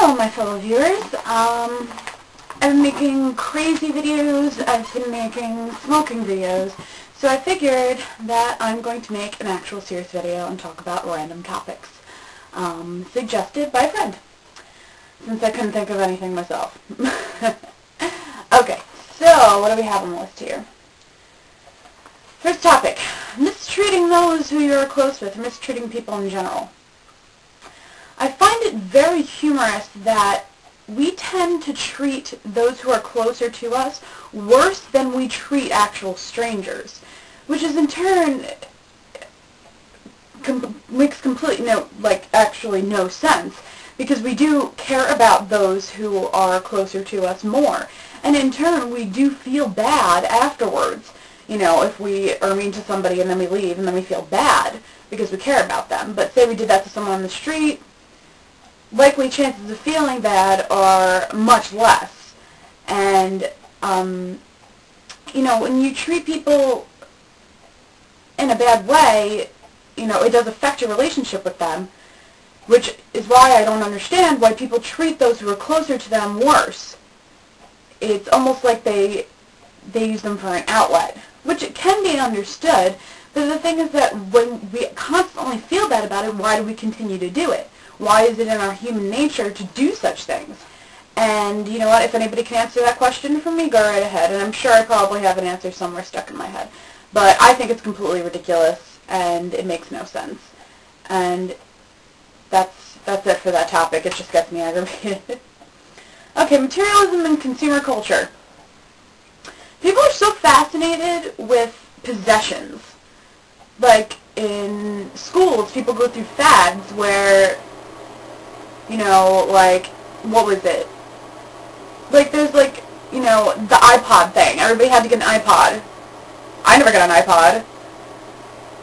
Hello, my fellow viewers. I've been making crazy videos. I've been making smoking videos. So I figured that I'm going to make an actual serious video and talk about random topics suggested by a friend, since I couldn't think of anything myself. Okay, so what do we have on the list here? First topic, mistreating those who you're close with, or mistreating people in general. I find it very humorous that we tend to treat those who are closer to us worse than we treat actual strangers, which is in turn makes completely actually no sense, because we do care about those who are closer to us more, and in turn we do feel bad afterwards. You know, if we are mean to somebody and then we leave and then we feel bad because we care about them. But say we did that to someone on the street, likely chances of feeling bad are much less. And, you know, when you treat people in a bad way, you know, it does affect your relationship with them, which is why I don't understand why people treat those who are closer to them worse. It's almost like they use them for an outlet, which it can be understood, but the thing is that when we constantly feel bad about it, why do we continue to do it? Why is it in our human nature to do such things? And you know what, if anybody can answer that question for me, go right ahead, and I'm sure I probably have an answer somewhere stuck in my head. But I think it's completely ridiculous, and it makes no sense. And that's it for that topic. It just gets me aggravated. Okay, materialism and consumer culture. People are so fascinated with possessions. Like, in schools, people go through fads where, you know, like, what was it? Like, there's, like, you know, the iPod thing. Everybody had to get an iPod. I never got an iPod.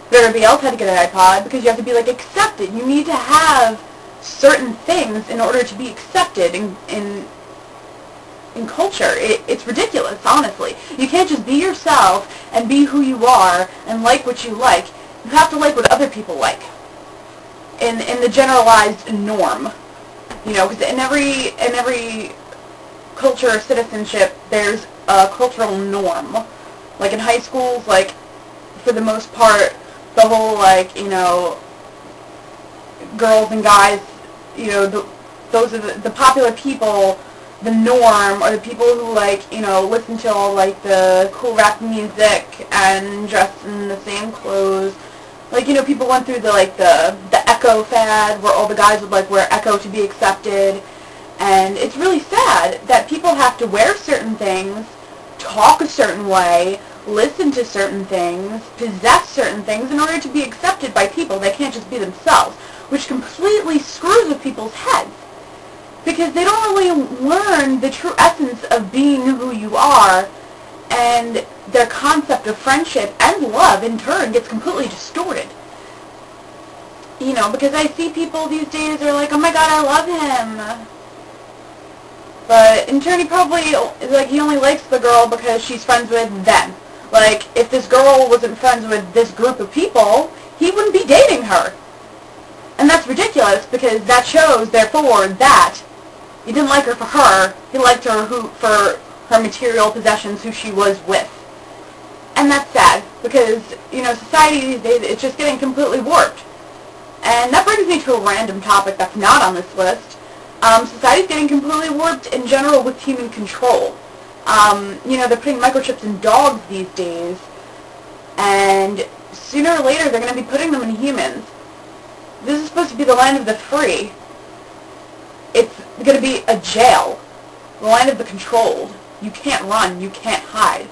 But everybody else had to get an iPod because you have to be, like, accepted. You need to have certain things in order to be accepted in culture. It's ridiculous, honestly. You can't just be yourself and be who you are and like what you like. You have to like what other people like in the generalized norm. You know, because in every culture or citizenship, there's a cultural norm. Like in high schools, like, for the most part, the whole, like, you know, girls and guys, you know, those are the popular people. The norm are the people who, like, you know, listen to all, like, the cool rap music and dress in the same clothes. Like, you know, people went through the Echo fad, where all the guys would, like, wear Echo to be accepted. And it's really sad that people have to wear certain things, talk a certain way, listen to certain things, possess certain things in order to be accepted by people. They can't just be themselves, which completely screws with people's heads, because they don't really learn the true essence of being who you are, and their concept of friendship and love in turn gets completely distorted. You know, because I see people these days are like, oh my god, I love him. But in turn he probably, like, he only likes the girl because she's friends with them. Like, if this girl wasn't friends with this group of people, he wouldn't be dating her. And that's ridiculous, because that shows, therefore, that he didn't like her for her. He liked her for her material possessions, who she was with. And that's sad, because, you know, society these days, it's just getting completely warped. And that brings me to a random topic that's not on this list. Society's getting completely warped in general with human control. You know, they're putting microchips in dogs these days, and sooner or later they're going to be putting them in humans. This is supposed to be the land of the free. It's going to be a jail. The land of the controlled. You can't run. You can't hide.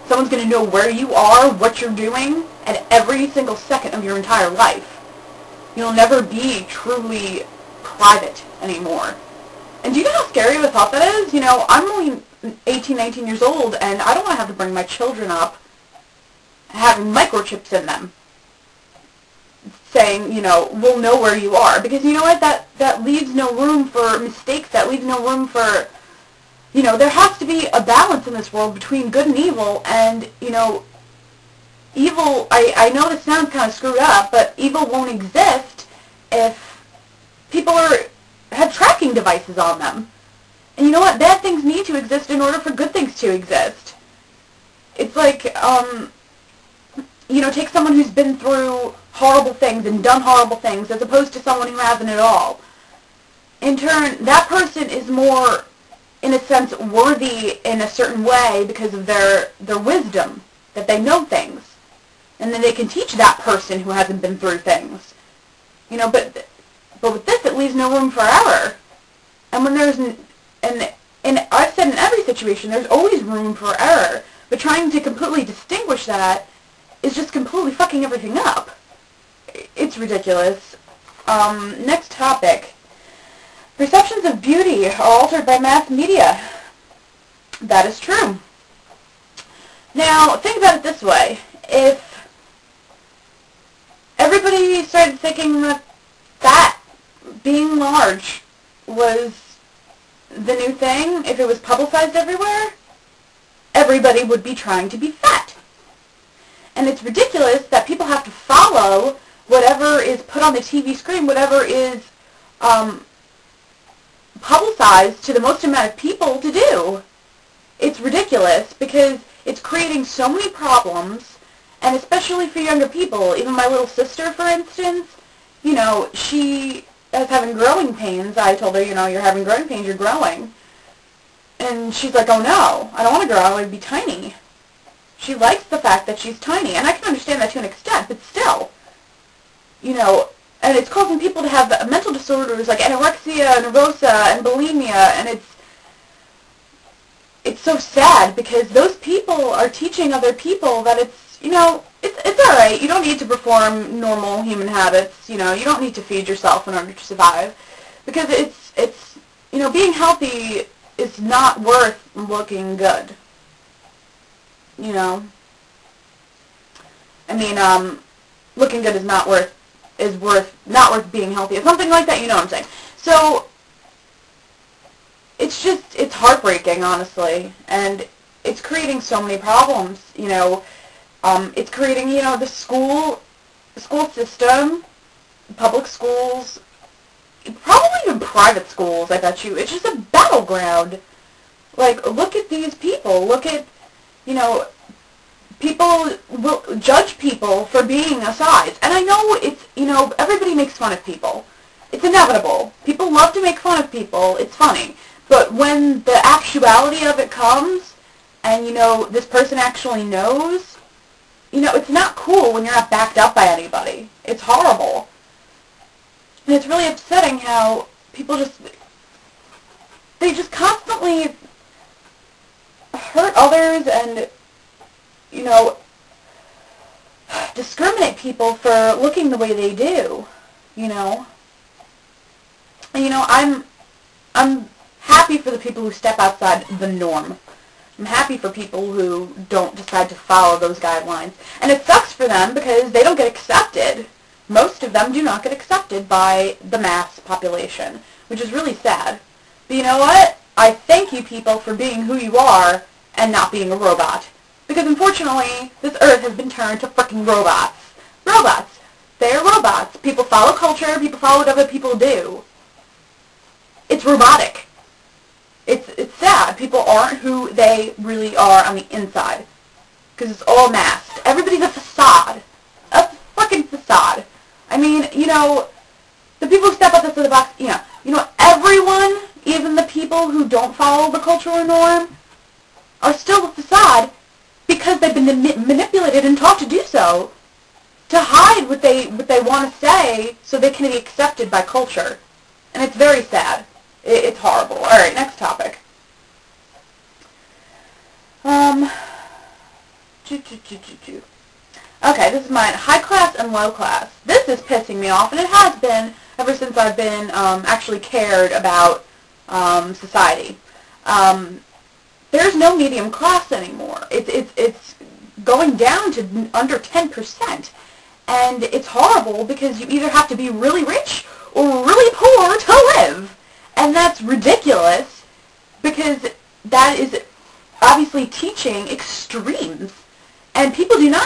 Someone's going to know where you are, what you're doing, at every single second of your entire life. You'll never be truly private anymore. And do you know how scary of a thought that is? You know, I'm only 18, 19 years old, and I don't want to have to bring my children up having microchips in them, saying, you know, we'll know where you are. Because you know what? That leaves no room for mistakes. That leaves no room for, you know, there has to be a balance in this world between good and evil. And, you know, evil, I know this sounds kind of screwed up, but evil won't exist if people have tracking controlling devices on them. And you know what? Bad things need to exist in order for good things to exist. It's like, you know, take someone who's been through horrible things and done horrible things as opposed to someone who hasn't at all. In turn, that person is more, in a sense, worthy in a certain way because of their wisdom, that they know things. And then they can teach that person who hasn't been through things. You know, but with this, it leaves no room for error. And when there's, and I've said in every situation, there's always room for error. But trying to completely distinguish that is just completely fucking everything up. It's ridiculous. Next topic. Perceptions of beauty are altered by mass media. That is true. Now, think about it this way. If everybody started thinking that being large was the new thing, if it was publicized everywhere, everybody would be trying to be fat. And it's ridiculous that people have to follow whatever is put on the TV screen, whatever is publicized to the most amount of people to do. It's ridiculous because it's creating so many problems, and especially for younger people. Even my little sister, for instance, you know, she is having growing pains. I told her, you know, you're having growing pains, you're growing. And she's like, oh no, I don't want to grow, I want to be tiny. She likes the fact that she's tiny, and I can understand that to an extent, but still, you know, and it's causing people to have mental disorders like anorexia, nervosa, and bulimia, and it's so sad because those people are teaching other people that it's, you know, it's alright, you don't need to perform normal human habits, you know, you don't need to feed yourself in order to survive, because it's, you know, being healthy is not worth looking good, you know. I mean, looking good is not worth being healthy, or something like that, you know what I'm saying. So, it's just, it's heartbreaking, honestly, and it's creating so many problems, you know. It's creating, you know, the school system, public schools, probably even private schools, I bet you. It's just a battleground. Like, look at these people. Look at, you know, people will judge people for being a size. And I know it's, you know, everybody makes fun of people. It's inevitable. People love to make fun of people. It's funny. But when the actuality of it comes, and, you know, this person actually knows, you know, it's not cool when you're not backed up by anybody. It's horrible. And it's really upsetting how people they just constantly hurt others and, you know, discriminate people for looking the way they do, you know. And, you know, I'm happy for the people who step outside the norm. I'm happy for people who don't decide to follow those guidelines. And it sucks for them because they don't get accepted. Most of them do not get accepted by the mass population, which is really sad. But you know what? I thank you people for being who you are and not being a robot. Because unfortunately, this earth has been turned to freaking robots. Robots. They're robots. People follow culture. People follow what other people do. It's robotic. It's sad. People aren't who they really are on the inside. Because it's all masked. Everybody's a facade. A fucking facade. I mean, you know, the people who step outside the box, you know, everyone, even the people who don't follow the cultural norm, are still a facade because they've been manipulated and taught to do so, to hide what they want to say so they can be accepted by culture. And it's very sad. It's horrible. Alright, next topic. Okay, this is mine. High class and low class. This is pissing me off, and it has been ever since I've been actually cared about society. There's no medium class anymore. It's going down to under 10%, and it's horrible because you either have to be really rich or really poor to live. And that's ridiculous because that is obviously teaching extremes. And people do not